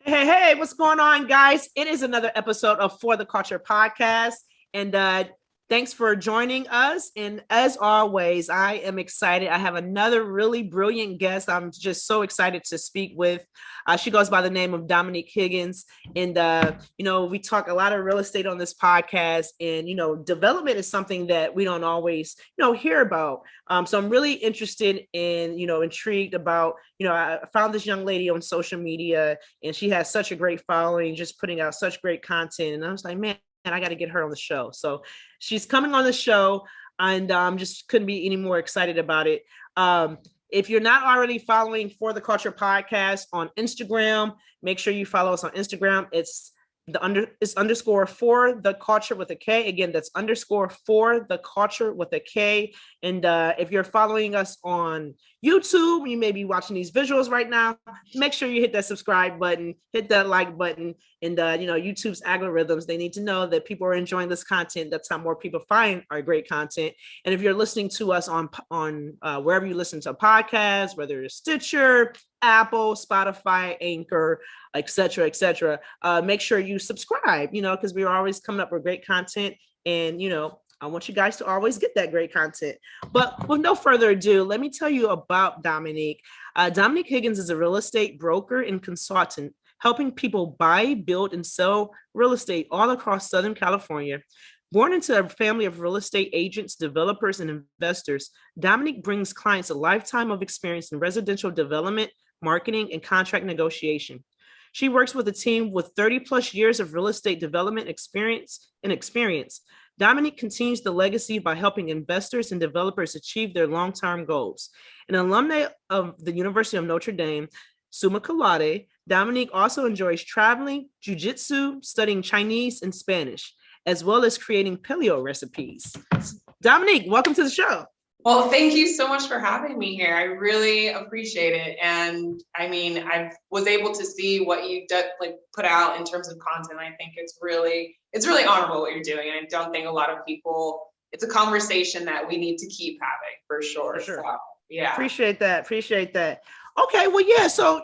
Hey, what's going on, guys? It is another episode of For the Culture podcast. And thanks for joining us. And as always, I am excited. I have another really brilliant guest I'm just so excited to speak with. She goes by the name of Dominique Higgins. And, we talk a lot of real estate on this podcast. And, development is something that we don't always, hear about. So I'm really interested in, intrigued about, I found this young lady on social media and she has such a great following, just putting out such great content. And I was like, man, I got to get her on the show. So she's coming on the show and just couldn't be any more excited about it. If you're not already following For the Culture podcast on Instagram, make sure you follow us on Instagram. It's underscore For the Culture with a K. Again, that's underscore For the Culture with a K. And if you're following us on YouTube, you may be watching these visuals right now. Make sure you hit that subscribe button, hit that like button, and YouTube's algorithms, they need to know that people are enjoying this content. That's how more people find our great content. And if you're listening to us on wherever you listen to podcasts, whether it's Stitcher, Apple, Spotify, Anchor, etc., make sure you subscribe, because we're always coming up with great content. And, I want you guys to always get that great content. But with no further ado, let me tell you about Dominique. Dominique Higgins is a real estate broker and consultant, helping people buy, build, and sell real estate all across Southern California. Born into a family of real estate agents, developers, and investors, Dominique brings clients a lifetime of experience in residential development, marketing, and contract negotiation. She works with a team with 30 plus years of real estate development experience. Dominique continues the legacy by helping investors and developers achieve their long-term goals. An alumni of the University of Notre Dame, summa cum laude, Dominique also enjoys traveling, jiu-jitsu, studying Chinese and Spanish, as well as creating paleo recipes. Dominique, welcome to the show. Well, thank you so much for having me here. I really appreciate it. And I mean, I was able to see what you put out in terms of content. I think it's really honorable what you're doing. And I don't think a lot of people, it's a conversation that we need to keep having for sure. So, yeah. Appreciate that. Okay, well, yeah. So,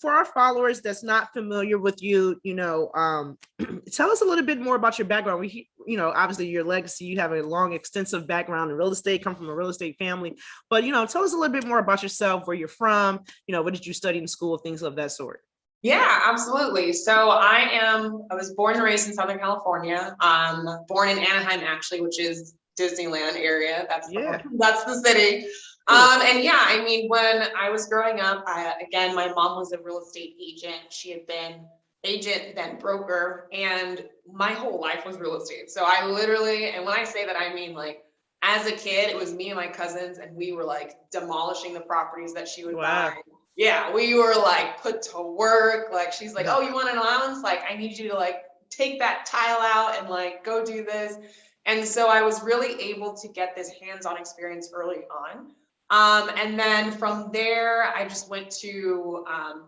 for our followers that's not familiar with you, tell us a little bit more about your background. We, obviously your legacy, you have a long, extensive background in real estate, come from a real estate family, but, tell us a little bit more about yourself, where you're from, what did you study in school, things of that sort. Yeah, absolutely. So I was born and raised in Southern California, born in Anaheim, actually, which is Disneyland area. That's the city. And yeah, I mean, when I was growing up, my mom was a real estate agent. She had been agent, then broker, and my whole life was real estate. So I literally, and when I say that, I mean, as a kid, it was me and my cousins, and we were demolishing the properties that she would buy. Yeah, we were put to work. She's like, oh, you want an allowance? I need you to take that tile out and go do this. And so I was really able to get this hands-on experience early on. And then from there, I just went to,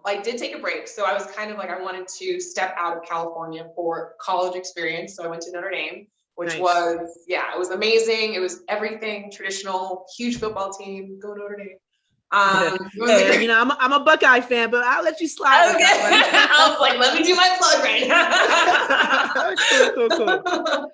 I did take a break. So I was kind of I wanted to step out of California for college experience. So I went to Notre Dame, which was, it was amazing. It was everything traditional, huge football team, go Notre Dame. Hey, I'm a Buckeye fan, but I'll let you slide. Okay. I was let me do my plug right now. Cool.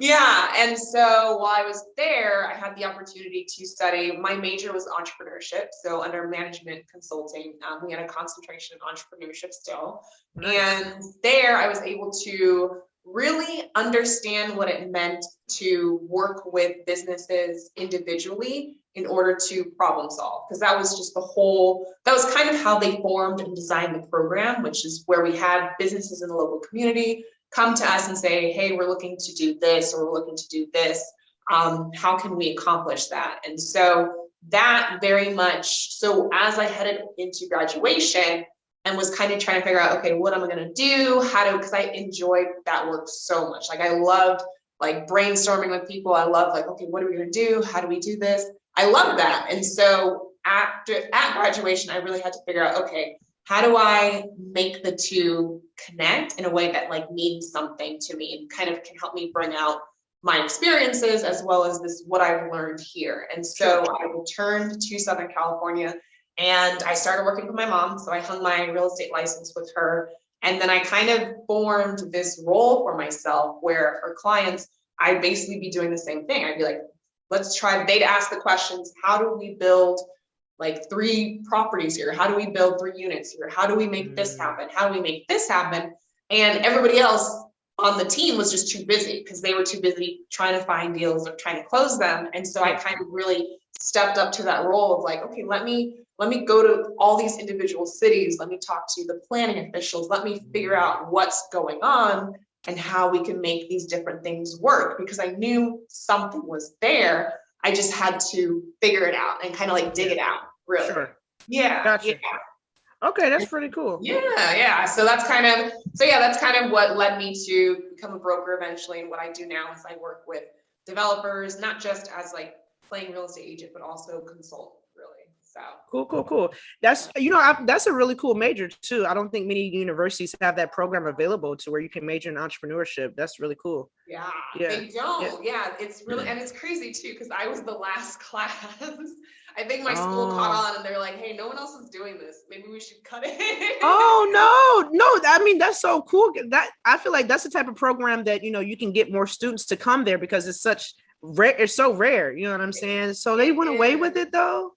Yeah. And so while I was there, I had the opportunity to study. My major was entrepreneurship. So under management consulting, we had a concentration in entrepreneurship still. Nice. And there I was able to really understand what it meant to work with businesses individually in order to problem solve. Because that was just that was kind of how they formed and designed the program, which is where we had businesses in the local community come to us and say, hey, we're looking to do this, or we're looking to do this. How can we accomplish that? And so that very much, so as I headed into graduation and was kind of trying to figure out, okay, what am I going to do? Because I enjoyed that work so much. I loved brainstorming with people. I loved okay, what are we going to do? How do we do this? I love that. And so at graduation, I really had to figure out, okay, how do I make the two connect in a way that means something to me and kind of can help me bring out my experiences as well as what I've learned here. And so I returned to Southern California and I started working with my mom. So I hung my real estate license with her. And then I kind of formed this role for myself where for clients, I'd basically be doing the same thing. I'd be like, they'd ask the questions, how do we build like 3 properties here? How do we build 3 units here? How do we make this happen? How do we make this happen? And everybody else on the team was just too busy because they were too busy trying to find deals or trying to close them. And so I kind of really stepped up to that role of like, okay, let me go to all these individual cities. Let me talk to the planning officials. Let me figure out what's going on and how we can make these different things work, because I knew something was there. I just had to figure it out and kind of like dig it out, really. Sure. Yeah. Gotcha. Yeah. Okay, that's pretty cool. Yeah. So that's kind of what led me to become a broker eventually. And what I do now is I work with developers, not just as like playing real estate agent, but also consult, really. So Cool. That's, that's a really cool major too. I don't think many universities have that program available to where you can major in entrepreneurship. That's really cool. Yeah. They don't. Yeah. It's really, and it's crazy too, because I was the last class. I think my school caught on and they're like, hey, no one else is doing this. Maybe we should cut it. Oh, no. I mean, that's so cool. That I feel like that's the type of program that, you can get more students to come there because it's such rare. It's so rare. You know what I'm saying? So they went away with it though.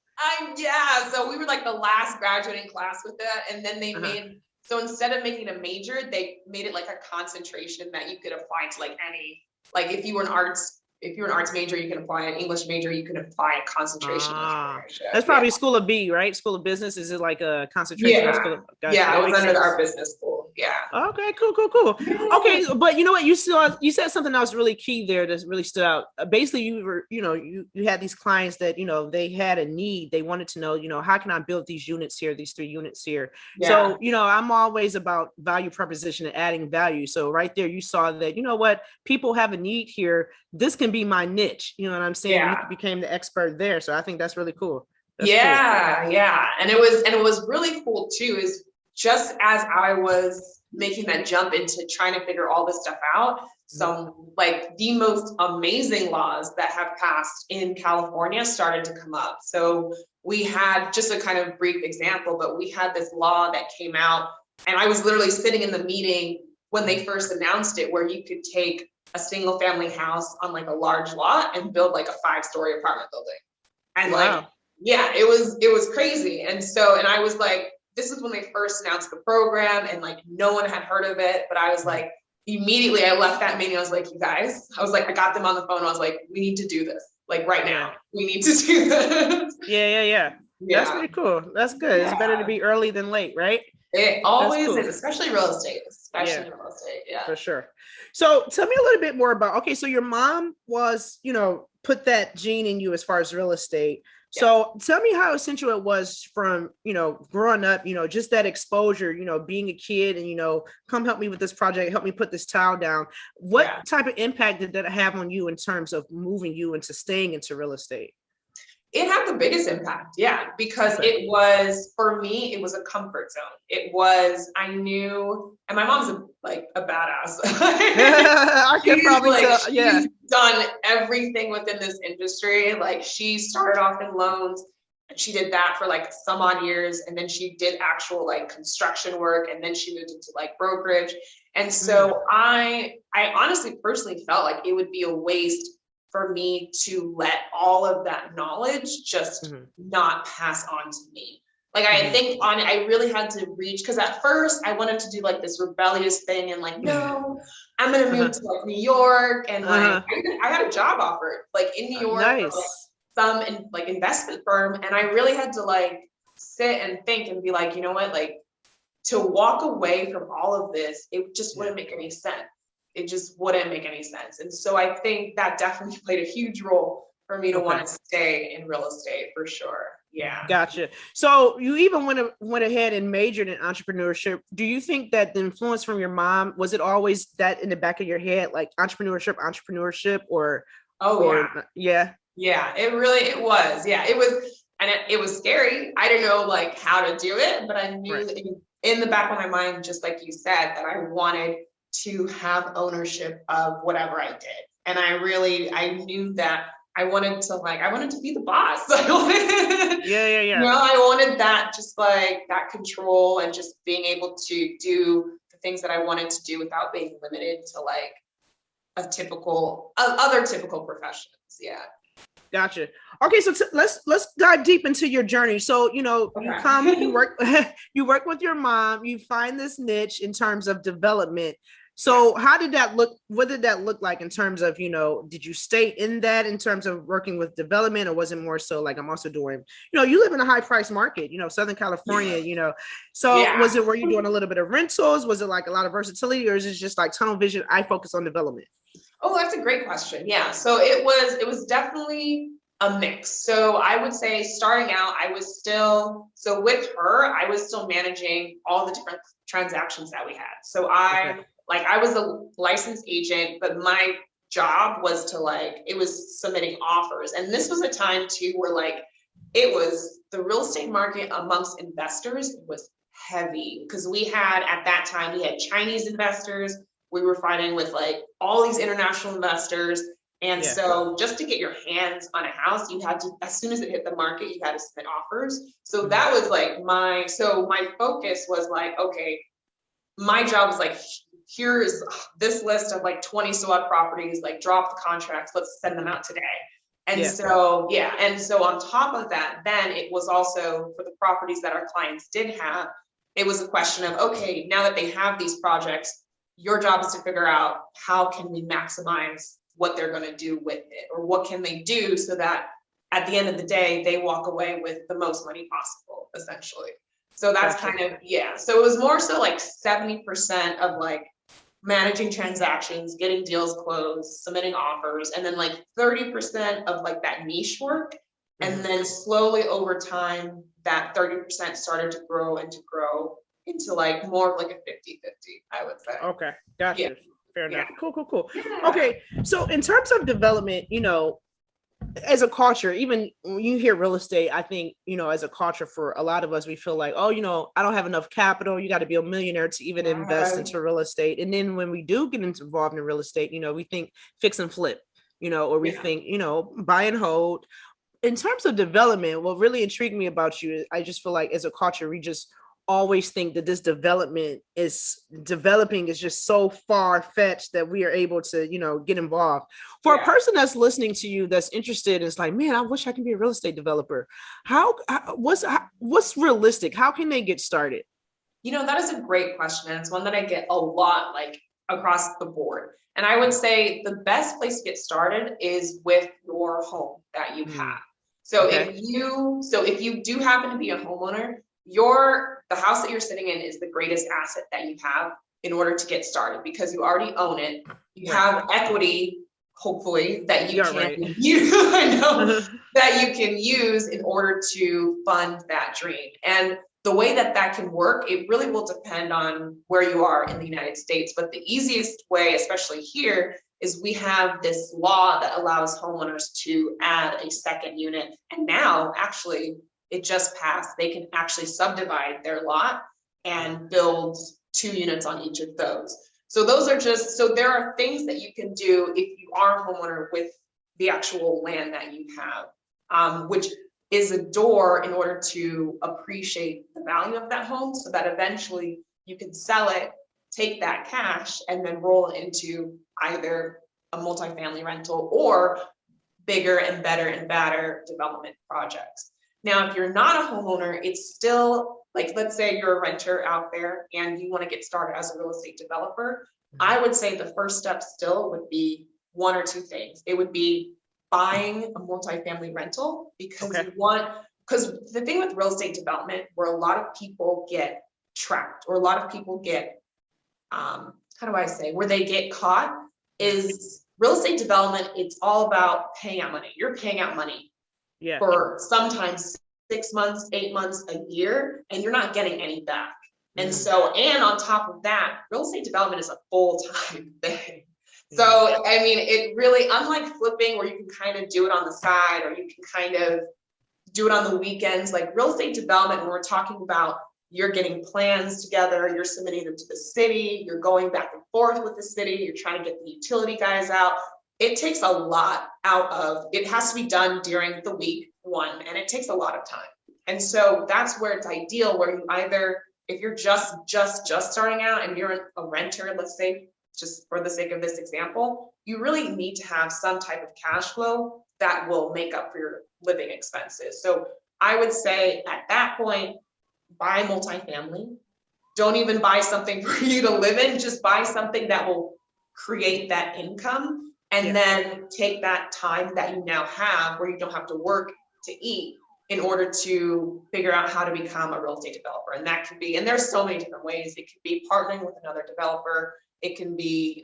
Yeah. So we were like the last graduating class with that. And then they so instead of making a major, they made it like a concentration that you could apply to like any, like if you were an arts major, you can apply an English major, you can apply a concentration. That's probably School of B, right? School of Business. Is it like a concentration? Yeah, I was under our business school. Yeah. Okay, cool. Okay, but you know what? You said something that was really key there that really stood out. Basically, you were, you had these clients that, they had a need. They wanted to know, how can I build these units here, these 3 units here? Yeah. So, I'm always about value proposition and adding value. So right there, you saw that, what, people have a need here. This can be my niche. You know what I'm saying? Yeah. You became the expert there. So I think that's really cool. That's cool. Yeah. And it was really cool too, is just as I was making that jump into trying to figure all this stuff out, some like the most amazing laws that have passed in California started to come up. So we had, just a kind of brief example, but we had this law that came out, and I was literally sitting in the meeting when they first announced it, where you could take a single family house on like a large lot and build like a 5-story apartment building. And like, yeah, it was crazy. And I was like, this is when they first announced the program, and like no one had heard of it, but I was like, immediately I left that meeting. I was like, you guys, I got them on the phone. I was like, we need to do this. Like right now, we need to do this. Yeah. That's pretty cool. That's good. Yeah. It's better to be early than late, right? It always is, especially real estate, real estate. Yeah, for sure. So tell me a little bit more about, okay, so your mom was, put that gene in you as far as real estate. Yeah. So tell me how essential it was from, growing up, just that exposure, being a kid and, come help me with this project, help me put this tile down. What type of impact did that have on you in terms of moving you into staying into real estate? It had the biggest impact, because it was, for me, it was a comfort zone. I knew, and my mom's a badass. I can probably tell. She's done everything within this industry. Like she started off in loans, and she did that for like some odd years, and then she did actual like construction work, and then she moved into like brokerage. And so I honestly personally felt like it would be a waste for me to let all of that knowledge just not pass on to me. Like I think I really had to reach, because at first I wanted to do like this rebellious thing and like, no, I'm gonna move to like New York, and like I had a job offer like in New York, nice. For, like, some investment firm, and I really had to like sit and think and be like, you know what, like to walk away from all of this, it just wouldn't make any sense. It just wouldn't make any sense. And so I think that definitely played a huge role for me to want to stay in real estate, for sure. Yeah. Gotcha. So you even went ahead and majored in entrepreneurship. Do you think that the influence from your mom, was it always that in the back of your head, like entrepreneurship, or? Yeah, it was. Yeah, it was. And it was scary. I didn't know like how to do it, but I knew in the back of my mind, just like you said, that I wanted to have ownership of whatever I did. And I knew that I wanted to be the boss. I wanted that, just like that control, and just being able to do the things that I wanted to do without being limited to like other typical professions. Yeah. Gotcha. Okay, so let's dive deep into your journey. So, you know, Okay. you work you work with your mom, you find this niche in terms of development. So how did that look? What did that look like in terms of, you know, did you stay in that in terms of working with development, or was it more so like I'm also doing, you know, you live in a high price market, you know, Southern California, you know, so Yeah. were you doing a little bit of rentals? Was it like a lot of versatility, or is it just like tunnel vision? I focus on development. Oh, that's a great question. Yeah. So it was definitely a mix. So I would say starting out, with her, I was still managing all the different transactions that we had. So I was a licensed agent, but my job was it was submitting offers. And this was a time too where it was the real estate market amongst investors was heavy, because at that time we had Chinese investors. We were fighting with all these international investors. And so just to get your hands on a house, you had to, as soon as it hit the market, you had to submit offers. So that was my focus was okay, my job was here's this list of 20 so what properties, drop the contracts, let's send them out today. And so on top of that, then it was also for the properties that our clients did have, it was a question of, okay, now that they have these projects, your job is to figure out how can we maximize what they're going to do with it, or what can they do so that at the end of the day, they walk away with the most money possible, essentially. So that's kind of, So it was more so 70% of managing transactions, getting deals closed, submitting offers, and then 30% of that niche work. And then slowly over time, that 30% started to grow into more of a 50-50, I would say. Okay, gotcha. Yeah. Fair enough. Yeah. Cool. Yeah. Okay, so in terms of development, you know, as a culture, even when you hear real estate, I think, you know, as a culture, for a lot of us, we feel oh, you know, I don't have enough capital. You got to be a millionaire to even invest into real estate. And then when we do get involved in real estate, you know, we think fix and flip, you know, or we think, you know, buy and hold. In terms of development, what really intrigued me about you is I just feel as a culture, we just always think that this developing is just so far-fetched that we are able to, you know, get involved. For a person that's listening to you that's interested, it's man, I wish I can be a real estate developer. What's realistic? How can they get started? You know, that is a great question, and it's one that I get a lot across the board. And I would say the best place to get started is with your home that you have. So if you do happen to be a homeowner, the house that you're sitting in is the greatest asset that you have in order to get started, because you already own it. You have equity, hopefully, that you can use, that you can use in order to fund that dream. And the way that can work, it really will depend on where you are in the United States. But the easiest way, especially here, is we have this law that allows homeowners to add a second unit. And now, actually, it just passed. They can actually subdivide their lot and build 2 units on each of those. So there are things that you can do if you are a homeowner with the actual land that you have, which is a door in order to appreciate the value of that home, so that eventually you can sell it, take that cash, and then roll it into either a multifamily rental or bigger and better and badder development projects. Now, if you're not a homeowner, it's still let's say you're a renter out there and you want to get started as a real estate developer. I would say the first step still would be 1 or 2 things. It would be buying a multifamily rental, because the thing with real estate development, where a lot of people get trapped, or a lot of people get, where they get caught, is real estate development. It's all about paying out money. You're paying out money for sometimes 6 months, 8 months, a year, and you're not getting any back. And on top of that, real estate development is a full-time thing. So, I mean, it really, unlike flipping where you can kind of do it on the side, or you can kind of do it on the weekends, real estate development, when we're talking about you're getting plans together, you're submitting them to the city, you're going back and forth with the city, you're trying to get the utility guys out. It takes a lot out of, it has to be done during the week, and it takes a lot of time. And so that's where it's ideal, where you either, if you're just starting out and you're a renter, let's say, just for the sake of this example, you really need to have some type of cash flow that will make up for your living expenses. So I would say at that point, buy multifamily. Don't even buy something for you to live in, just buy something that will create that income, and then take that time that you now have where you don't have to work to eat in order to figure out how to become a real estate developer. And that can be, and there's so many different ways. It could be partnering with another developer. It can be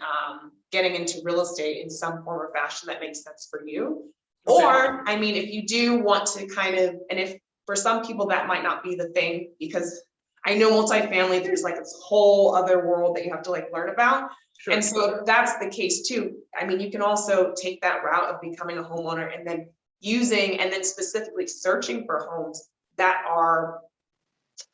getting into real estate in some form or fashion that makes sense for you. Okay. Or, I mean, if you do want to kind of, and if for some people that might not be the thing, because I know multifamily, there's like this whole other world that you have to like learn about. Sure. And so if that's the case too, I mean, you can also take that route of becoming a homeowner and then using, and then specifically searching for homes that are,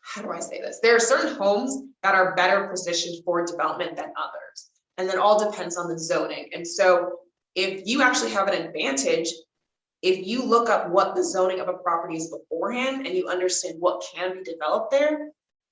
how do I say this? There are certain homes that are better positioned for development than others. And that all depends on the zoning. And so if you actually have an advantage, if you look up what the zoning of a property is beforehand and you understand what can be developed there,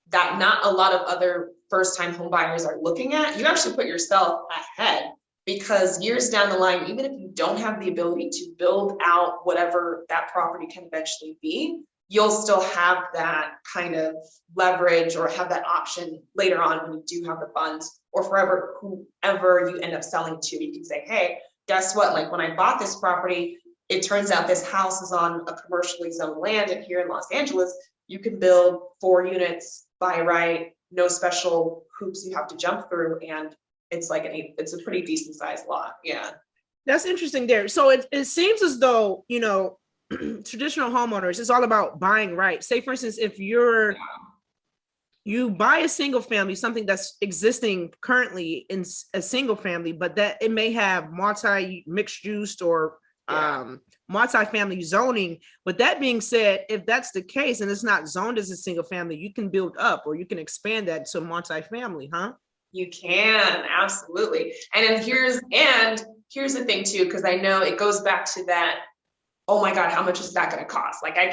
that not a lot of other first-time home buyers are looking at, you actually put yourself ahead, because years down the line, even if you don't have the ability to build out whatever that property can eventually be, you'll still have that kind of leverage or have that option later on when you do have the funds, or forever, whoever you end up selling to, you can say, hey, guess what? Like when I bought this property, it turns out this house is on a commercially zoned land, and here in Los Angeles, you can build 4 units by right, no special hoops you have to jump through, and it's like it's a pretty decent sized lot. Yeah, that's interesting there. So it seems as though, you know, traditional homeowners, it's all about buying right. Say for instance, if you buy a single family, something that's existing currently in a single family, but that it may have multi mixed use or multi-family zoning. With that being said, if that's the case and it's not zoned as a single family, you can build up or you can expand that to multi-family, huh? You can, absolutely. And here's the thing too, because I know it goes back to that, oh my God, how much is that going to cost? Like I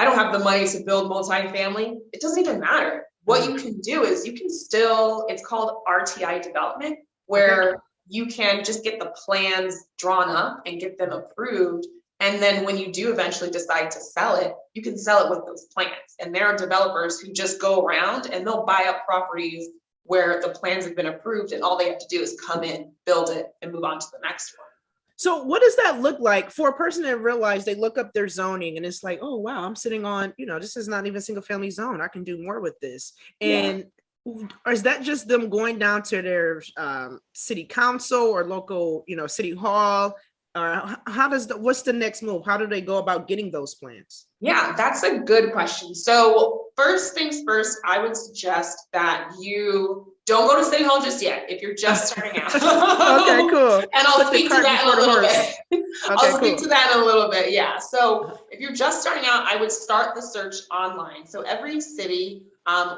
don't have the money to build multifamily. It doesn't even matter. What you can do is you can still, it's called RTI development, where you can just get the plans drawn up and get them approved. And then when you do eventually decide to sell it, you can sell it with those plans. And there are developers who just go around and they'll buy up properties where the plans have been approved, and all they have to do is come in, build it, and move on to the next one. So what does that look like for a person that realize they look up their zoning and it's like, oh, wow, I'm sitting on, you know, this is not even single family zone. I can do more with this. And or is that just them going down to their city council or local, you know, city hall? Or what's the next move? How do they go about getting those plans? Yeah, that's a good question. So first things first, I would suggest that you don't go to City Hall just yet if you're just starting out. Okay, cool. And I'll speak to that in a little bit. I'll speak to that in a little bit. Yeah. So if you're just starting out, I would start the search online. So every city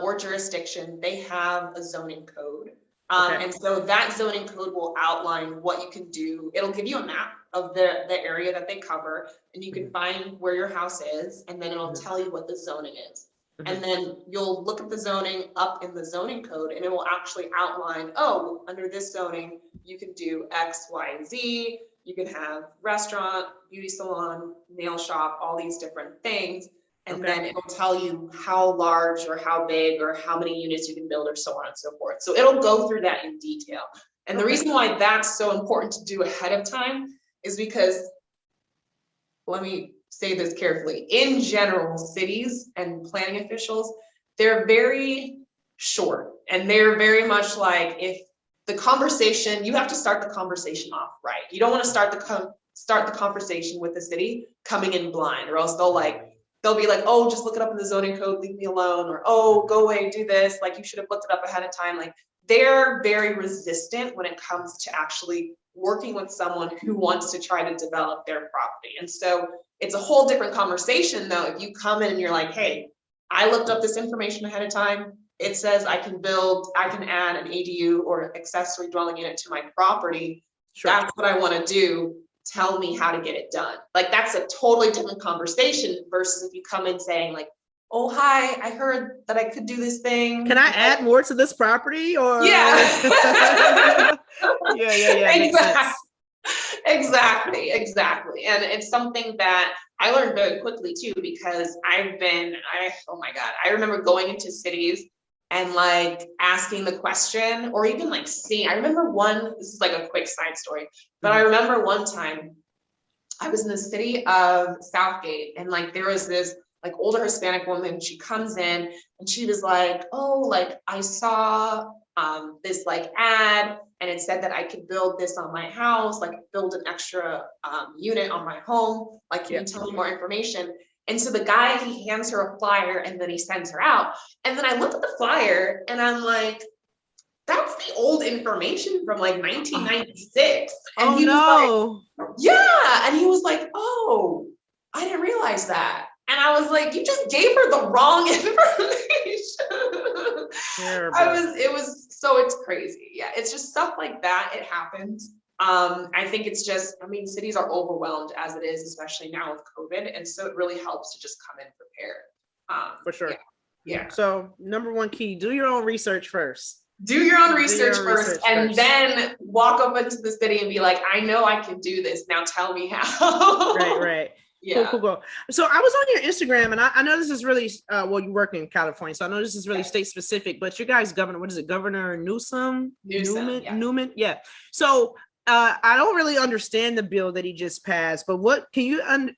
or jurisdiction, they have a zoning code. And so that zoning code will outline what you can do. It'll give you a map of the area that they cover, and you can find where your house is, and then it'll tell you what the zoning is. And then you'll look at the zoning up in the zoning code, and it will actually outline, oh, under this zoning, you can do X, Y, and Z. You can have restaurant, beauty salon, nail shop, all these different things. And then it will tell you how large or how big or how many units you can build or so on and so forth. So it'll go through that in detail. And the reason why that's so important to do ahead of time is because, let me say this carefully, in general, cities and planning officials, they're very short, and they're very much like, if the conversation, you have to start the conversation off right. You don't want to start the conversation with the city coming in blind, or else they'll be like, oh, just look it up in the zoning code, leave me alone, or oh, go away, do this, like you should have looked it up ahead of time. Like, they're very resistant when it comes to actually working with someone who wants to try to develop their property. And so it's a whole different conversation though if you come in and you're like, hey, I looked up this information ahead of time. It says I can add an ADU or accessory dwelling unit to my property. Sure. That's what I want to do. Tell me how to get it done. Like, that's a totally different conversation versus if you come in saying like, oh, hi, I heard that I could do this thing. Can I add more to this property? Or yeah. yeah. Makes sense. Exactly. And it's something that I learned very quickly too, because oh my God, I remember going into cities and like asking the question, or even like seeing, I remember this is like a quick side story, but I remember one time I was in the city of Southgate, and like there was this like older Hispanic woman. She comes in and she was like, oh, like I saw this like ad, and it said that I could build this on my house, like build an extra unit on my home. Like, can you tell me more information? And so the guy, he hands her a flyer and then he sends her out. And then I look at the flyer and I'm like, that's the old information from like 1996. And he was like, yeah. And he was like, oh, I didn't realize that. And I was like, you just gave her the wrong information. So it's crazy. Yeah. It's just stuff like that. It happens. I think it's just, cities are overwhelmed as it is, especially now with COVID. And so it really helps to just come in prepared. For sure. Yeah. So number one key, do your own research first. Do your own research first, and then walk up into the city and be like, I know I can do this. Now tell me how. Right. Yeah. Cool. So I was on your Instagram, and I know this is really, you work in California, so I know this is really state specific, but your guys' governor, what is it? Governor Newsom? Newman? Yeah. So I don't really understand the bill that he just passed, but can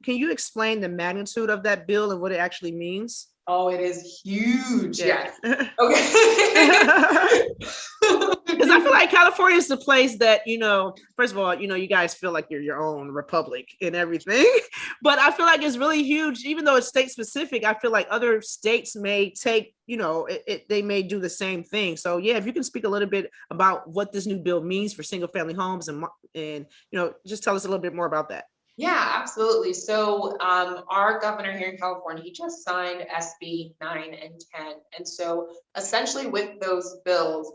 you explain the magnitude of that bill and what it actually means? Oh, it is huge. Yeah. Yes. Okay. Because I feel like California is the place that, first of all, you guys feel like you're your own republic and everything, but I feel like it's really huge, even though it's state specific. I feel like other states may take, they may do the same thing. So yeah, if you can speak a little bit about what this new bill means for single family homes and just tell us a little bit more about that. Yeah, absolutely. So our governor here in California, he just signed SB 9 and 10. And so essentially with those bills,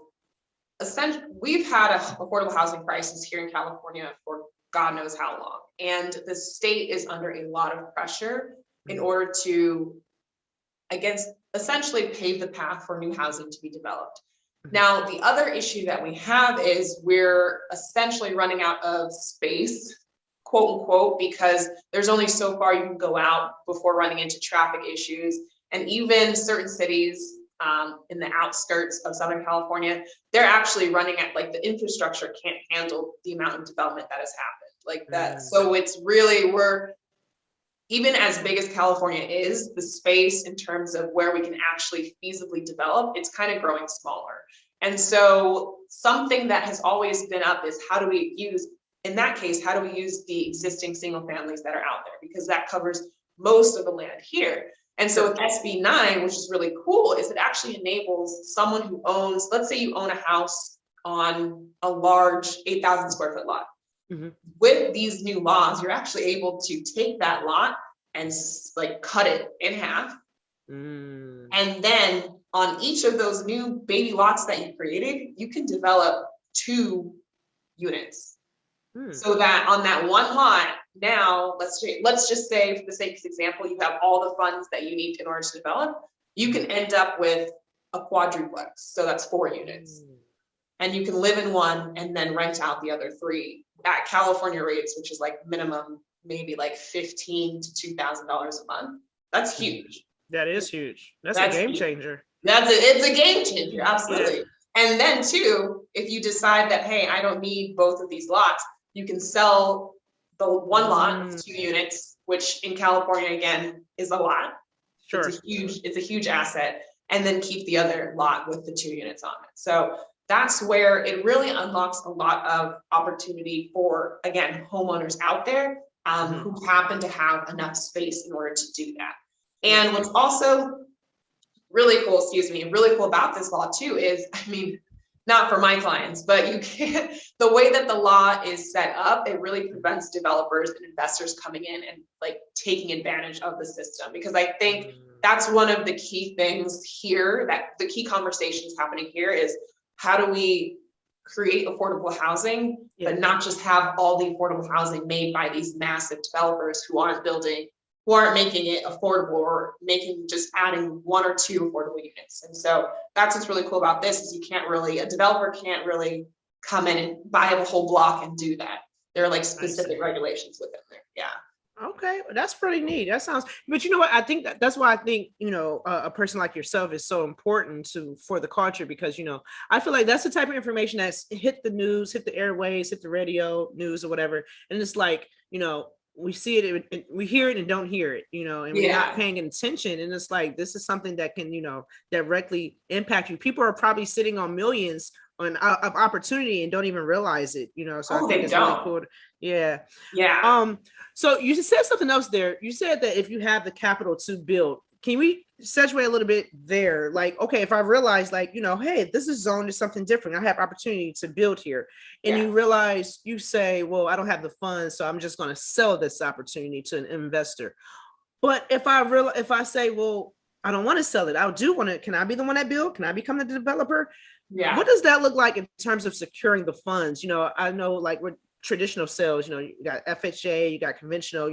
we've had an affordable housing crisis here in California for God knows how long. And the state is under a lot of pressure in order to, essentially pave the path for new housing to be developed. Now, the other issue that we have is we're essentially running out of space, quote unquote, because there's only so far you can go out before running into traffic issues. And even certain cities in the outskirts of Southern California, they're actually running at like the infrastructure can't handle the amount of development that has happened like that. So it's really, even as big as California is, the space in terms of where we can actually feasibly develop, it's kind of growing smaller. And so something that has always been up is how do we use the existing single families that are out there? Because that covers most of the land here. And so with SB 9, which is really cool, is it actually enables someone who owns, let's say you own a house on a large 8,000 square foot lot. Mm-hmm. With these new laws, you're actually able to take that lot and like cut it in half. And then on each of those new baby lots that you created, you can develop 2 units. So that on that one lot, now let's just say, for the sake of example, you have all the funds that you need in order to develop. You can end up with a quadruplex. So that's 4 units. And you can live in one and then rent out the other 3 at California rates, which is like minimum, maybe like $15,000 to $2,000 a month. That's huge. That is huge. That's a game changer. It's a game changer. Absolutely. Yeah. And then too, if you decide that, hey, I don't need both of these lots, you can sell the one lot of 2 units, which in California, again, is a lot. Sure. It's a huge asset, and then keep the other lot with the 2 units on it. So that's where it really unlocks a lot of opportunity for, again, homeowners out there who happen to have enough space in order to do that. And what's also really cool about this law too is, not for my clients, but the way that the law is set up, it really prevents developers and investors coming in and like taking advantage of the system. Because I think that's one of the key things here, that the key conversations happening here is, how do we create affordable housing, but not just have all the affordable housing made by these massive developers who aren't building who aren't making it affordable or just adding 1 or 2 affordable units. And so that's what's really cool about this is a developer can't really come in and buy a whole block and do that. There are like specific regulations within there. Yeah. Okay, that's pretty neat. That sounds, but you know what? I think that's why I think, a person like yourself is so important for the culture, because, I feel like that's the type of information that's hit the news, hit the airways, hit the radio news or whatever. And it's like, we see it, we hear it and don't hear it, and we're not paying attention. And it's like, this is something that can, directly impact you. People are probably sitting on millions of opportunity and don't even realize it, so I think it's really cool. Yeah. So you said something else there. You said that if you have the capital to build, can we segue a little bit there? Like, okay, if I realize like, hey, this is zoned to something different, I have opportunity to build here. And you realize, you say, well, I don't have the funds, so I'm just going to sell this opportunity to an investor. But if I say, well, I don't want to sell it, can I be the one that build? Can I become the developer? Yeah. What does that look like in terms of securing the funds? I know like with traditional sales, you got FHA, you got conventional,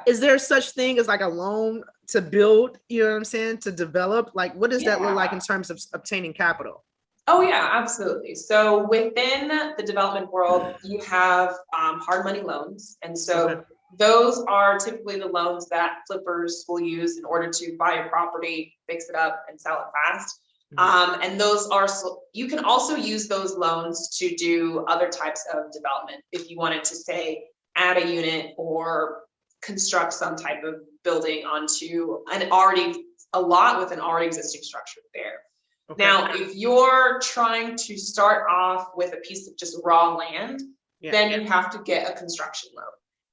is there such thing as like a loan to build, you know what I'm saying, to develop? Like, what does that look like in terms of obtaining capital? Oh yeah, absolutely. So within the development world, you have hard money loans. And so those are typically the loans that flippers will use in order to buy a property, fix it up, and sell it fast. And you can also use those loans to do other types of development. If you wanted to say, add a unit or construct some type of building onto a lot with an already existing structure there. Okay. Now, if you're trying to start off with a piece of just raw land, then you have to get a construction loan.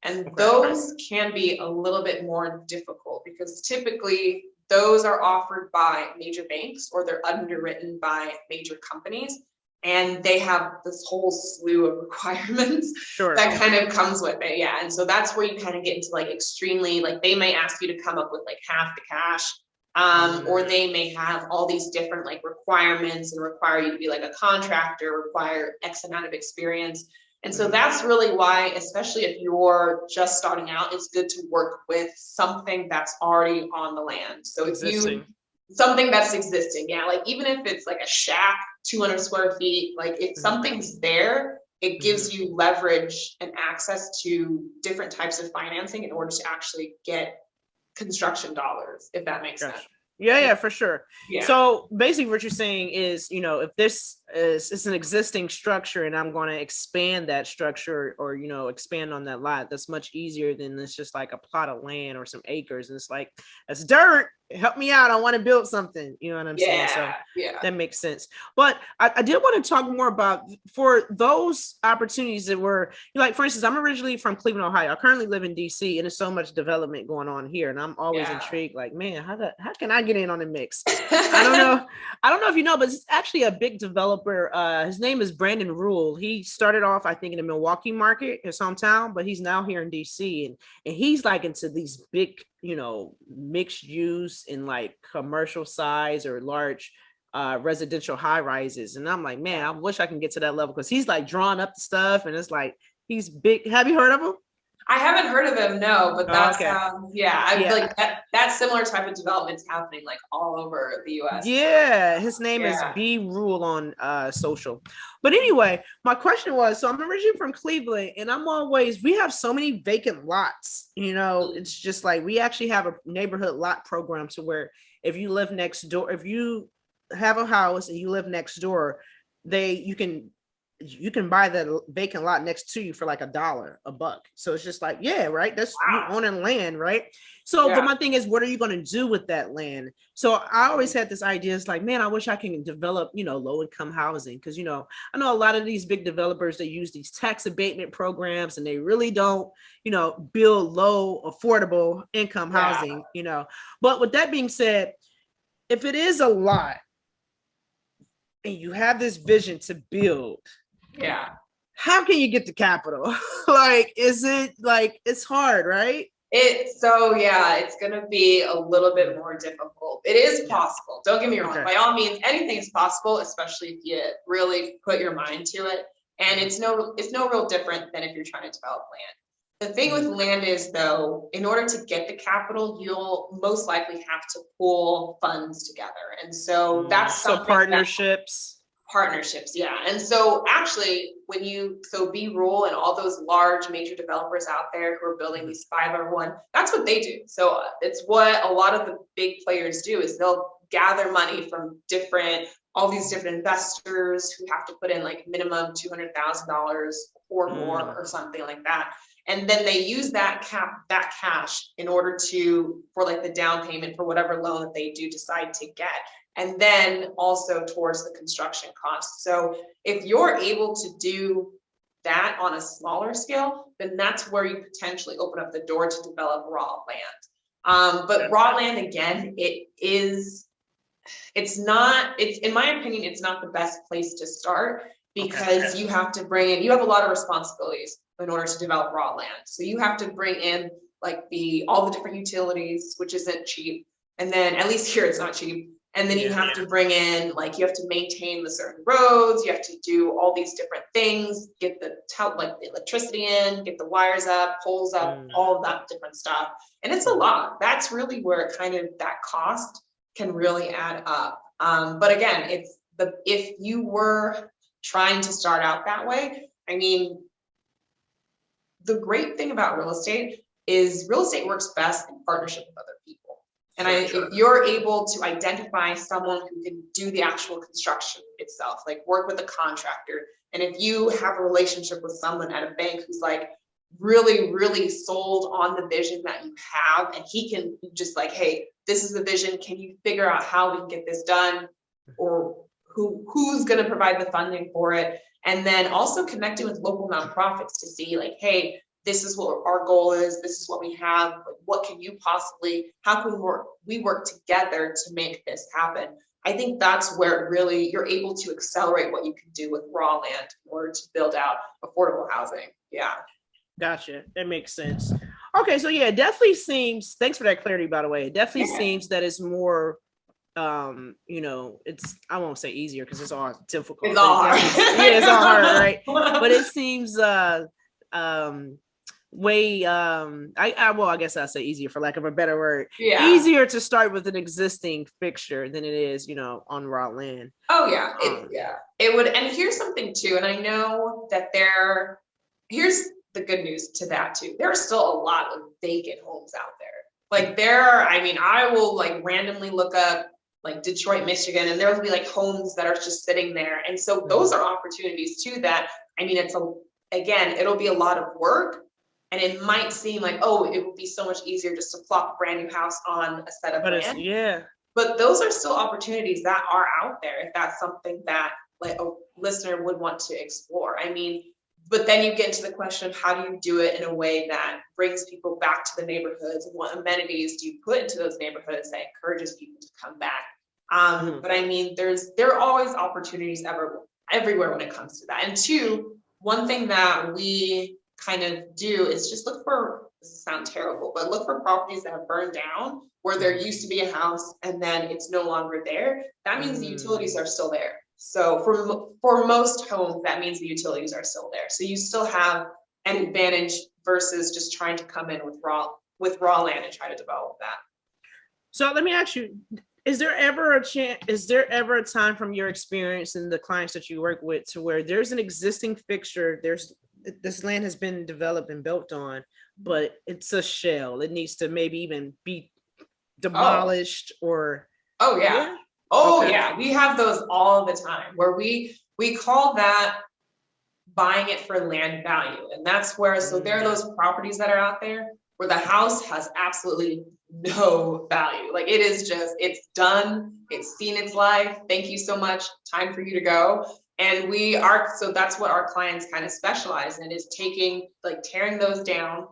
And those can be a little bit more difficult because typically those are offered by major banks or they're underwritten by major companies. And they have this whole slew of requirements that kind of comes with it. Yeah. And so that's where you kind of get into like extremely, like they may ask you to come up with like half the cash, or they may have all these different like requirements and require you to be like a contractor, require X amount of experience. And so that's really why, especially if you're just starting out, it's good to work with something that's already on the land. So if something that's existing, like even if it's like a shack, 200 square feet, like if something's there, it gives you leverage and access to different types of financing in order to actually get construction dollars, if that makes sense. Yeah, for sure. Yeah. So basically what you're saying is, if this is an existing structure and I'm going to expand that structure or, expand on that lot, that's much easier than it's just like a plot of land or some acres. And it's like, that's dirt. Help me out. I want to build something. You know what I'm saying? So that makes sense. But I did want to talk more about for those opportunities that were like, for instance, I'm originally from Cleveland, Ohio. I currently live in DC and there's so much development going on here. And I'm always intrigued, like, man, how can I get in on the mix? I don't know if you know, but it's actually a big developer. His name is Brandon Rule. He started off, I think, in the Milwaukee market, his hometown, but he's now here in DC and he's like into these big, mixed use in like commercial size or large residential high rises. And I'm like, man, I wish I can get to that level because he's like drawing up the stuff and it's like, he's big. Have you heard of him? I haven't heard of him, no, but that's, I feel like that similar type of development is happening like all over the US. Yeah, his name is B Rule on social. But anyway, my question was, so I'm originally from Cleveland and we have so many vacant lots, it's just like, we actually have a neighborhood lot program to where if you live next door, if you have a house and you live next door, you can buy the vacant lot next to you for like $1, $1. So it's just like, right. That's you owning land, right? So, but my thing is, what are you going to do with that land? So I always had this idea. It's like, man, I wish I can develop, low income housing. Cause I know a lot of these big developers, they use these tax abatement programs and they really don't, build low affordable income housing, But with that being said, if it is a lot and you have this vision to build, how can you get the capital? Like, is it like, it's hard, right? It's going to be a little bit more difficult. It is possible. Don't get me wrong. By all means, anything is possible, especially if you really put your mind to it. And it's no real different than if you're trying to develop land. The thing with land is, though, in order to get the capital, you'll most likely have to pool funds together. And so that's something partnerships. Partnerships, yeah. And so actually, so B-Rule and all those large major developers out there who are building these 501, that's what they do. So it's what a lot of the big players do, is they'll gather money from all these different investors who have to put in like minimum $200,000 or more or something like that. And then they use that cash in order for like the down payment for whatever loan that they do decide to get. And then also towards the construction costs. So if you're able to do that on a smaller scale, then that's where you potentially open up the door to develop raw land. But raw land, again, it's in my opinion, it's not the best place to start, because you have to you have a lot of responsibilities in order to develop raw land. So you have to bring in like all the different utilities, which isn't cheap. And then at least here it's not cheap. And then you have to bring in, like, you have to maintain the certain roads. You have to do all these different things, get the electricity in, get the wires up, poles up, all of that different stuff. And it's a lot. That's really where that cost can really add up. But again, if you were trying to start out that way, I mean, the great thing about real estate is real estate works best in partnership with other people. And if you're able to identify someone who can do the actual construction itself, like work with a contractor, and if you have a relationship with someone at a bank who's like really, really sold on the vision that you have, and he can just like, hey, this is the vision. Can you figure out how we can get this done? Or who's going to provide the funding for it? And then also connecting with local nonprofits to see like, hey, this is what our goal is. This is what we have. Like, what can you how can we work together to make this happen? I think that's where really you're able to accelerate what you can do with raw land in order to build out affordable housing. Yeah. Gotcha. That makes sense. Okay. So yeah, it definitely seems, thanks for that clarity, by the way. It definitely seems that it's more, it's, I won't say easier because it's all difficult. It's all hard. It's all hard, right? But it seems, I guess I'll say easier for lack of a better word. Yeah. Easier to start with an existing fixture than it is, on raw land. Oh yeah. It would. And here's something too. And I know that here's the good news to that too. There are still a lot of vacant homes out there. Like I will like randomly look up like Detroit, Michigan, and there will be like homes that are just sitting there. And so those are opportunities too that, it'll be a lot of work. And it might seem like, oh, it would be so much easier just to plop a brand new house on a set of land. But those are still opportunities that are out there if that's something that like a listener would want to explore. But then you get into the question of how do you do it in a way that brings people back to the neighborhoods, and what amenities do you put into those neighborhoods that encourages people to come back? But there are always opportunities everywhere when it comes to that. And two, one thing that we kind of do is just look for, this sounds terrible, but look for properties that have burned down where there used to be a house and then it's no longer there. That means the utilities are still there. So for most homes, that means the utilities are still there. So you still have an advantage versus just trying to come in with raw land and try to develop that. So let me ask you, is there ever a time from your experience and the clients that you work with to where there's an existing fixture, this land has been developed and built on, but it's a shell. It needs to maybe even be demolished or. Oh yeah. Oh yeah. We have those all the time where we call that buying it for land value. And that's where, so there are those properties that are out there where the house has absolutely no value. Like it's done. It's seen its life. Thank you so much. Time for you to go. And so that's what our clients kind of specialize in, is tearing those down,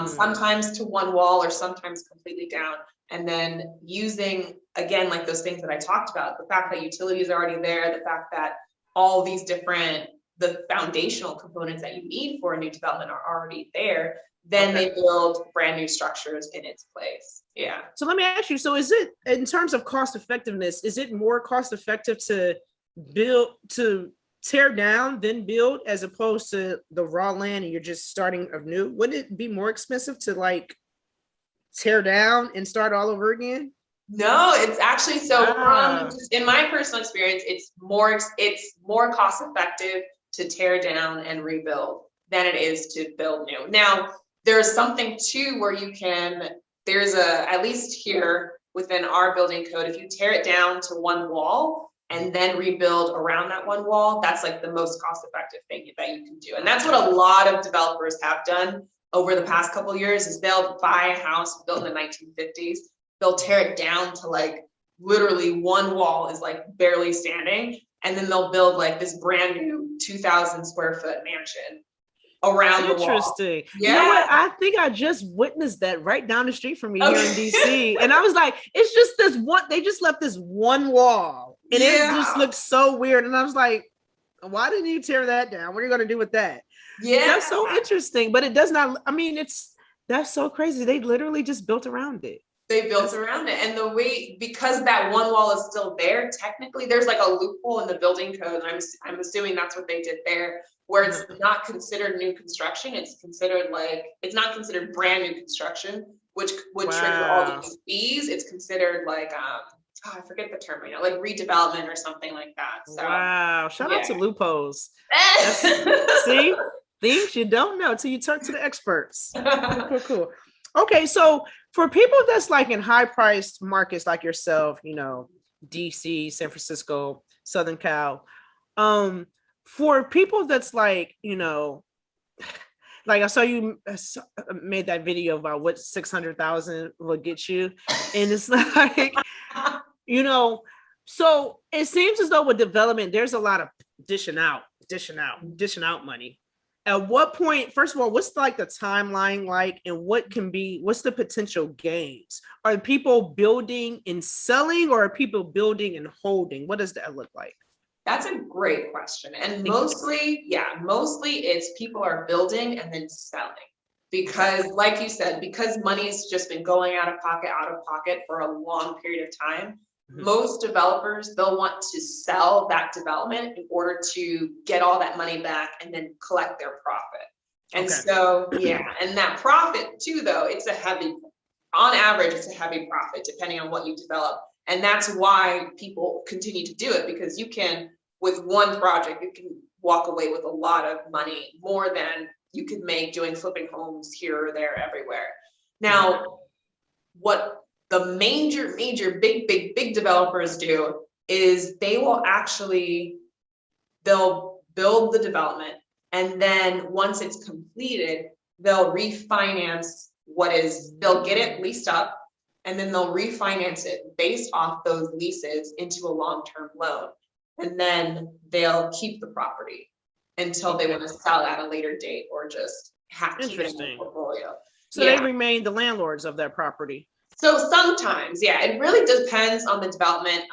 sometimes to one wall or sometimes completely down. And then using, again, like those things that I talked about, the fact that utilities are already there, the fact that all these the foundational components that you need for a new development are already there, then they build brand new structures in its place. Yeah. So let me ask you, so is it, in terms of cost effectiveness, is it more cost effective to tear down, then build, as opposed to the raw land and you're just starting anew? Wouldn't it be more expensive to like tear down and start all over again? No, it's actually in my personal experience, it's more cost effective to tear down and rebuild than it is to build new. Now, there's something too where at least here within our building code, if you tear it down to one wall and then rebuild around that one wall, that's like the most cost effective thing that you can do. And that's what a lot of developers have done over the past couple of years. Is they'll buy a house built in the 1950s, they'll tear it down to like literally one wall is like barely standing, and then they'll build like this brand new 2,000 square foot mansion around the wall. Interesting. Yeah. You know what? I think I just witnessed that right down the street from me here in DC. And I was like, it's just this one, they just left this one wall. And it just looked so weird. And I was like, why didn't you tear that down? What are you going to do with that? Yeah. That's so interesting. But it does not, I mean, that's so crazy. They literally just built around it. They built around it. And the way, because that one wall is still there, technically there's like a loophole in the building code. And I'm assuming that's what they did there, where it's not considered new construction. It's not considered brand new construction, which would trigger all these fees. It's considered like, I forget the term right now, like redevelopment or something like that. So wow. Shout out to loopholes. See, things you don't know till you talk to the experts. Cool. Okay, so for people that's like in high priced markets like yourself, DC, San Francisco, Southern Cal, for people that's like, like I saw you made that video about what 600,000 will get you, and it's like, so it seems as though with development, there's a lot of dishing out money. At what point, first of all, what's like the timeline like, and what's the potential gains? Are people building and selling, or are people building and holding? What does that look like? That's a great question. And mostly it's people are building and then selling. Because like you said, because money's just been going out of pocket for a long period of time, most developers, they'll want to sell that development in order to get all that money back and then collect their profit. And so, and that profit too, though, on average, it's a heavy profit depending on what you develop. And that's why people continue to do it, because with one project, you can walk away with a lot of money, more than you could make doing flipping homes here or there everywhere. Now, what the major, big developers do is they'll build the development, and then once it's completed, they'll refinance they'll get it leased up, and then they'll refinance it based off those leases into a long-term loan. And then they'll keep the property until they want to sell at a later date, or just have to keep it in their portfolio. So they remain the landlords of that property. So sometimes, it really depends on the development.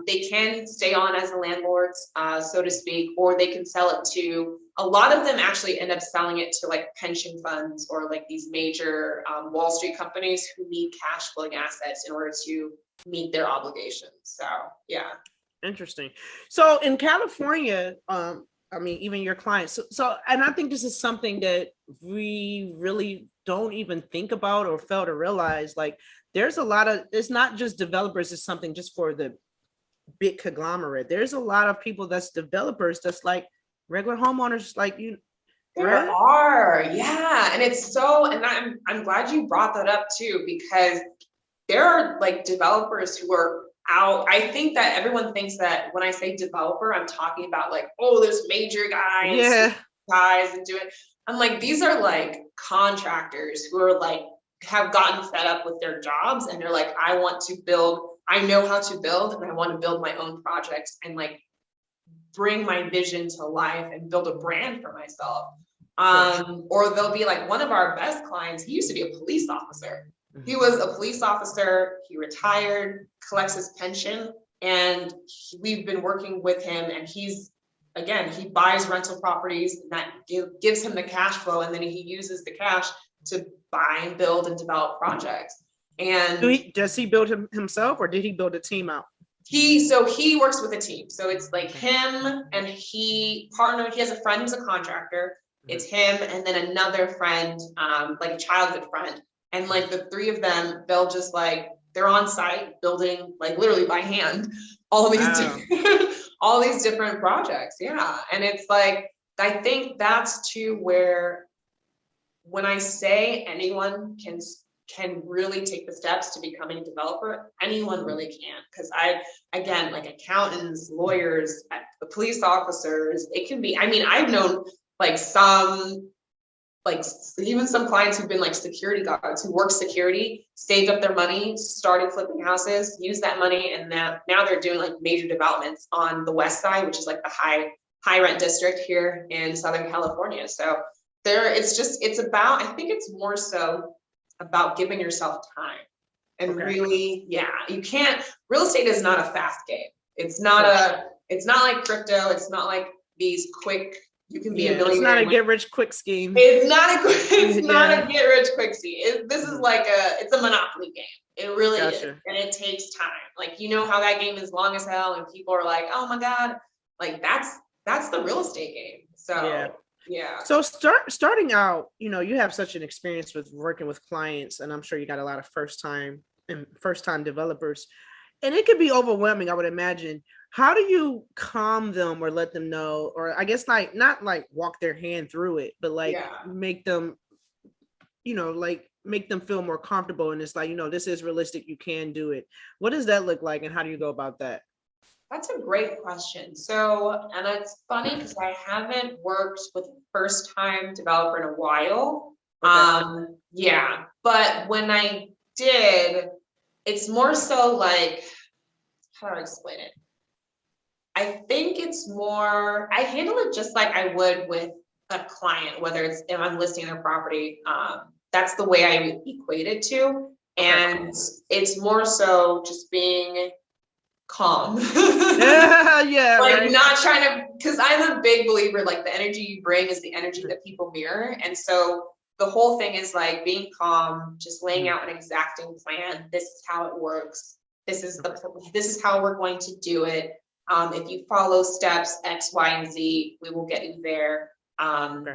They can stay on as the landlords, so to speak, or they can sell it to, a lot of them actually end up selling it to like pension funds or like these major Wall Street companies who need cash flowing assets in order to meet their obligations. So, Interesting. So in California, even your clients, so, and I think this is something that we really don't even think about or fail to realize, like, there's a lot of, it's not just developers, it's something just for the big conglomerate. There's a lot of people that's developers that's like regular homeowners like you. There are, and it's so, and I'm glad you brought that up too, because there are like developers who are out. I think that everyone thinks that when I say developer, I'm talking about like, this major guys and do it. I'm like, these are like contractors who are like, have gotten fed up with their jobs, and they're like, I know how to build, and I want to build my own projects and like bring my vision to life and build a brand for myself. Or they'll be like, one of our best clients, he used to be a police officer. He was a police officer, he retired, collects his pension, and we've been working with him, and he buys rental properties, and that gives him the cash flow, and then he uses the cash to buy and build and develop projects. And does he build him himself, or did he build a team out? he works with a team. So it's like him and he has a friend who's a contractor. It's him and then another friend, like a childhood friend. And like the three of them, they'll just like, they're on site building like literally by hand all these different, all these different projects. Yeah. And it's like, I think that's too where when I say anyone can really take the steps to becoming a developer, anyone really can. Because again, like accountants, lawyers, the police officers, it can be, I mean, I've known like even some clients who've been like security guards who work security, saved up their money, started flipping houses, used that money, and now they're doing like major developments on the west side, which is like the high rent district here in Southern California. So it's about, I think it's more so about giving yourself time and really, you can't, real estate is not a fast game. It's not like crypto. It's not like these quick, you can be a millionaire. It's not a get rich quick scheme. It's not a get rich quick scheme. This is like it's a monopoly game. It really is. And it takes time. Like, you know how that game is long as hell and people are like, oh my God, like that's the real estate game. So yeah. So starting out, you know, you have such an experience with working with clients, and I'm sure you got a lot of first time developers, and it could be overwhelming, I would imagine. How do you calm them or let them know, or I guess like not like walk their hand through it, but like make them, you know, like make them feel more comfortable, and it's like, you know, this is realistic, you can do it. What does that look like, and how do you go about that? That's a great question. So, and it's funny because I haven't worked with a first-time developer in a while. But when I did, it's more so like, how do I explain it? I think it's more, I handle it just like I would with a client, whether it's if I'm listing their property. That's the way I equate it to. And it's more so just being calm. Not trying to, because I'm a big believer, like the energy you bring is the energy that people mirror. And so the whole thing is like being calm, just laying out an exacting plan. This is how it works. This is how we're going to do it. If you follow steps X, Y, and Z, we will get you there. And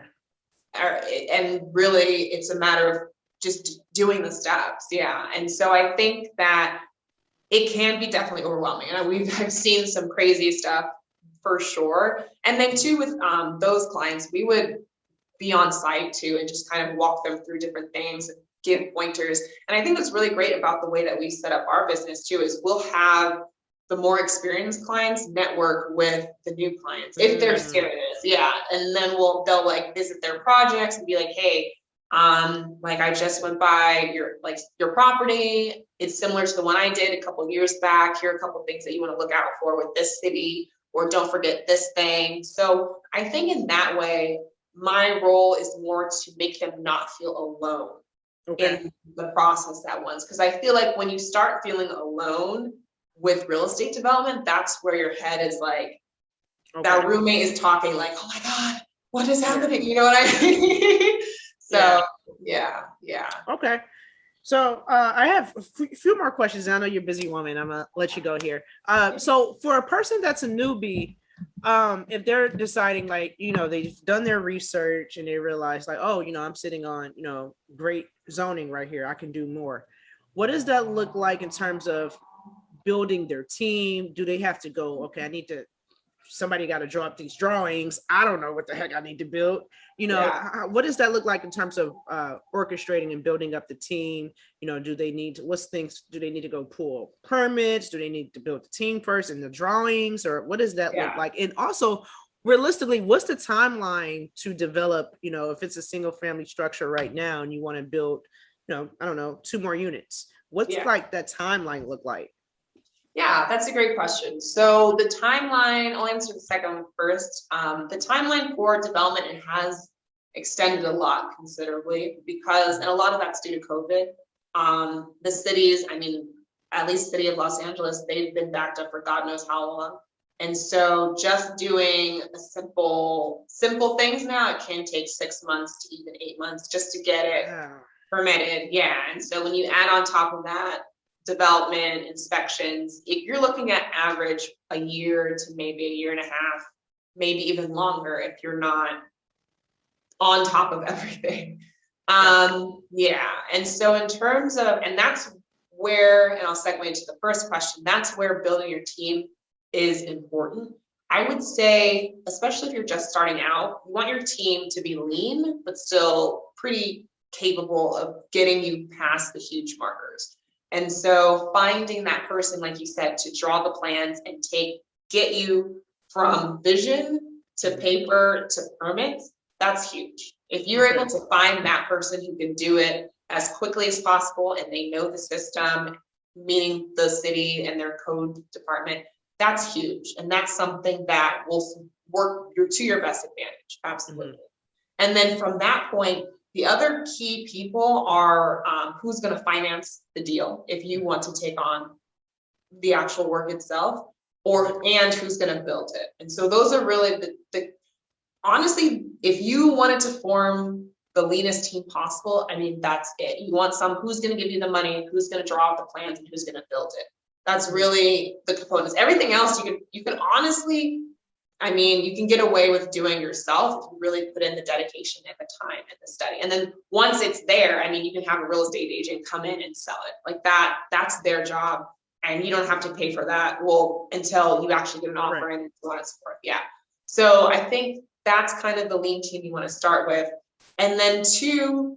really it's a matter of just doing the steps. Yeah. And so I think that it can be definitely overwhelming. And I've seen some crazy stuff for sure. And then too, with those clients, we would be on site too, and just kind of walk them through different things and give pointers. And I think what's really great about the way that we set up our business too, is we'll have the more experienced clients network with the new clients if they're serious. Yeah. And then they'll like visit their projects and be like, hey, like I just went by your property. It's similar to the one I did a couple of years back. Here are a couple of things that you want to look out for with this city, or don't forget this thing. So I think in that way, my role is more to make them not feel alone in the process at once. Because I feel like when you start feeling alone with real estate development, that's where your head is like, that roommate is talking like, oh my God, what is happening? You know what I mean? So yeah. Okay. So I have a few more questions. I know you're a busy woman. I'm gonna let you go here. So for a person that's a newbie, if they're deciding like, you know, they've done their research and they realize like, oh, you know, I'm sitting on, you know, great zoning right here, I can do more. What does that look like in terms of building their team? Do they have to go, okay, somebody got to draw up these drawings, I don't know what the heck I need to build, you know? What does that look like in terms of orchestrating and building up the team? You know, do they need to go pull permits? Do they need to build the team first and the drawings, or what does that look like? And also realistically, what's the timeline to develop, you know, if it's a single family structure right now and you want to build, you know, I don't know, 2 more units, what's like that timeline look like? Yeah, that's a great question. So the timeline, I'll answer the second one first. The timeline for development, it has extended a lot considerably because, and a lot of that's due to COVID. The cities, I mean, at least city of Los Angeles, they've been backed up for God knows how long. And so just doing a simple things now, it can take 6 months to even 8 months just to get it permitted. Yeah. And so when you add on top of that, development, inspections, if you're looking at average a year to maybe a year and a half, maybe even longer if you're not on top of everything. Yeah. And so in terms of, and that's where, and I'll segue into the first question, that's where building your team is important. I would say, especially if you're just starting out, you want your team to be lean, but still pretty capable of getting you past the huge markers. And so finding that person, like you said, to draw the plans and get you from vision to paper to permits, that's huge. If you're able to find that person who can do it as quickly as possible and they know the system, meaning the city and their code department, that's huge. And that's something that will work to your best advantage. Absolutely. And then from that point, the other key people are who's going to finance the deal if you want to take on the actual work itself, and who's going to build it. And so those are really the honestly, if you wanted to form the leanest team possible, I mean, that's it. You want who's going to give you the money, who's going to draw up the plans, and who's going to build it. That's really the components. Everything else you can honestly, I mean, you can get away with doing yourself if you really put in the dedication and the time and the study. And then once it's there, I mean, you can have a real estate agent come in and sell it like that. That's their job. And you don't have to pay for that. Well, until you actually get an offer and so on and so forth. Yeah. So I think that's kind of the lean team you want to start with. And then two,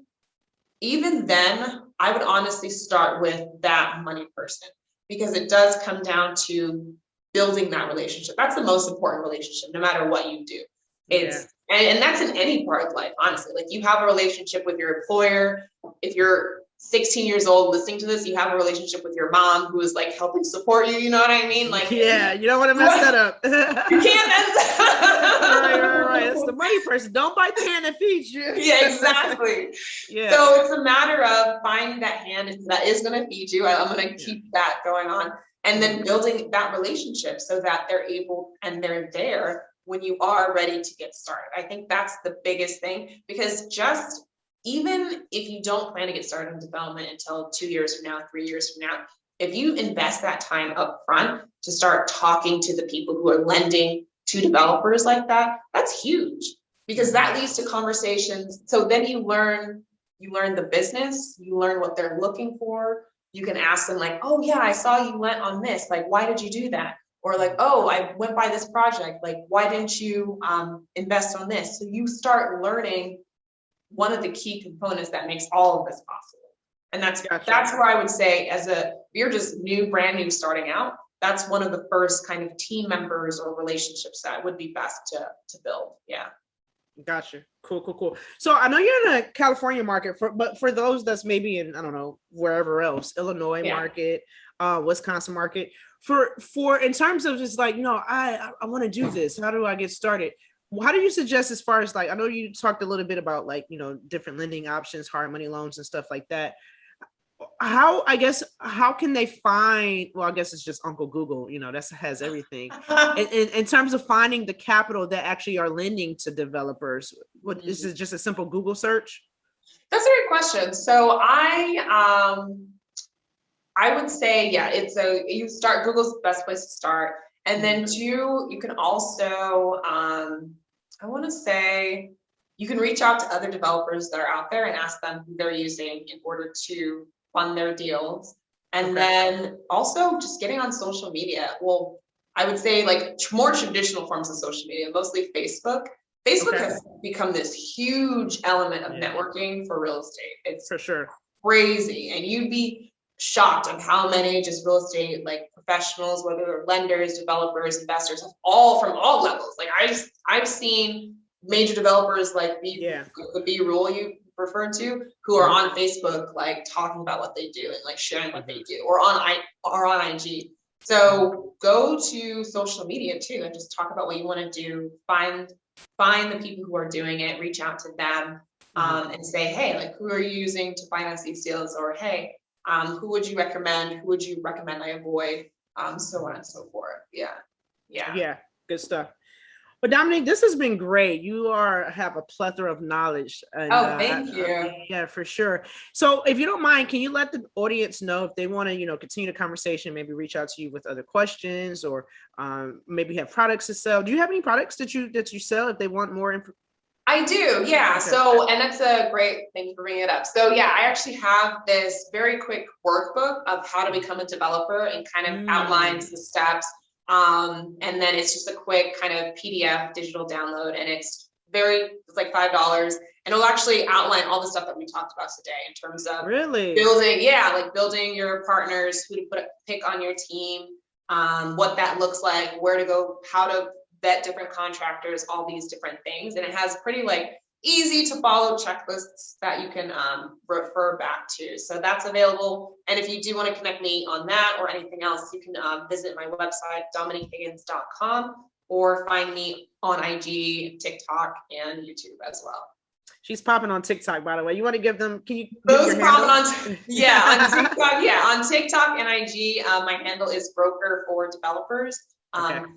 even then, I would honestly start with that money person, because it does come down to building that relationship. That's the most important relationship, no matter what you do. And that's in any part of life, honestly. Like, you have a relationship with your employer. If you're 16 years old listening to this, you have a relationship with your mom who is like helping support you. You know what I mean? Like, yeah, you don't want to mess that up. You can't mess that up. Right. It's the money person. Don't bite the hand that feeds you. Yeah, exactly. Yeah. So it's a matter of finding that hand that is going to feed you. I'm going to keep that going on. And then building that relationship so that they're able and they're there when you are ready to get started. I think that's the biggest thing, because just even if you don't plan to get started in development until 2 years from now, 3 years from now, if you invest that time up front to start talking to the people who are lending to developers like that, that's huge, because that leads to conversations. So then you learn the business, you learn what they're looking for. You can ask them like, oh yeah, I saw you went on this. Like, why did you do that? Or like, oh, I went by this project. Like, why didn't you invest on this? So you start learning one of the key components that makes all of this possible. And that's where I would say, if you're just brand new starting out, that's one of the first kind of team members or relationships that would be best to build. Yeah. Gotcha. Cool. So I know you're in the California market, but for those that's maybe in, I don't know, wherever else, Illinois market, Wisconsin market, for in terms of just like, I want to do this. How do I get started? How do you suggest, as far as like, I know you talked a little bit about like, different lending options, hard money loans and stuff like that. How can they find, well, I guess it's just Uncle Google, that has everything. in terms of finding the capital that actually are lending to developers, what is it, just a simple Google search? That's a great question. So I would say, Google's the best place to start. And then two, you can also, I want to say, you can reach out to other developers that are out there and ask them who they're using in order to fund their deals. And then also just getting on social media. Well, I would say like more traditional forms of social media, mostly Facebook. Facebook has become this huge element of networking for real estate. It's for sure crazy. And you'd be shocked at how many just real estate like professionals, whether they're lenders, developers, investors, all from all levels. Like I've seen major developers like the B-Rule you referred to, who are on Facebook like talking about what they do and like sharing what they do, or on IG. So go to social media too and just talk about what you want to do. Find the people who are doing it, reach out to them, and say, hey, like, who are you using to finance these deals? Or hey, who would you recommend? Who would you recommend I avoid? So on and so forth. Yeah. Good stuff. But Dominique, this has been great. You have a plethora of knowledge. And, Thank you. Yeah, for sure. So if you don't mind, can you let the audience know if they want to, continue the conversation, maybe reach out to you with other questions, or maybe have products to sell? Do you have any products that you sell if they want more information? I do, yeah. Okay. So, and that's a great thing for bringing it up. So yeah, I actually have this very quick workbook of how to become a developer, and kind of outlines the steps. And then it's just a quick kind of PDF digital download, and it's like $5, and it'll actually outline all the stuff that we talked about today in terms of building your partners, who to pick on your team, what that looks like, where to go, how to vet different contractors, all these different things. And it has pretty easy to follow checklists that you can refer back to. So that's available. And if you do want to connect me on that or anything else, you can visit my website, dominiquehiggins.com, or find me on IG, TikTok, and YouTube as well. She's popping on TikTok, by the way. You want to give them, can you? Those popping on TikTok, on TikTok and IG. My handle is Broker for Developers.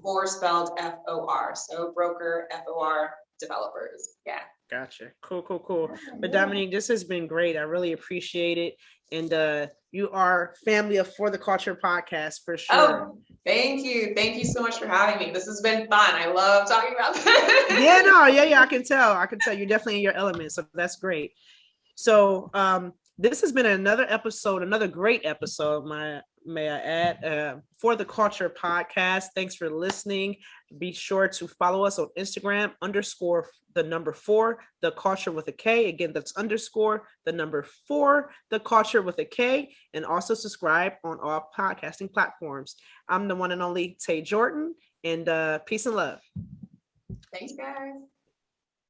For spelled FOR. So Broker FOR Developers. Yeah. Gotcha. Cool. But Dominique, this has been great. I really appreciate it. And you are family of For the Culture podcast for sure. Oh, thank you. Thank you so much for having me. This has been fun. I love talking about this. Yeah, I can tell. You're definitely in your element. So that's great. So this has been another great episode, may I add, For the Culture podcast. Thanks for listening. Be sure to follow us on Instagram, _4, the culture with a K. Again, that's _4, the culture with a K. And also subscribe on all podcasting platforms. I'm the one and only TayJordan, and peace and love. Thanks, guys.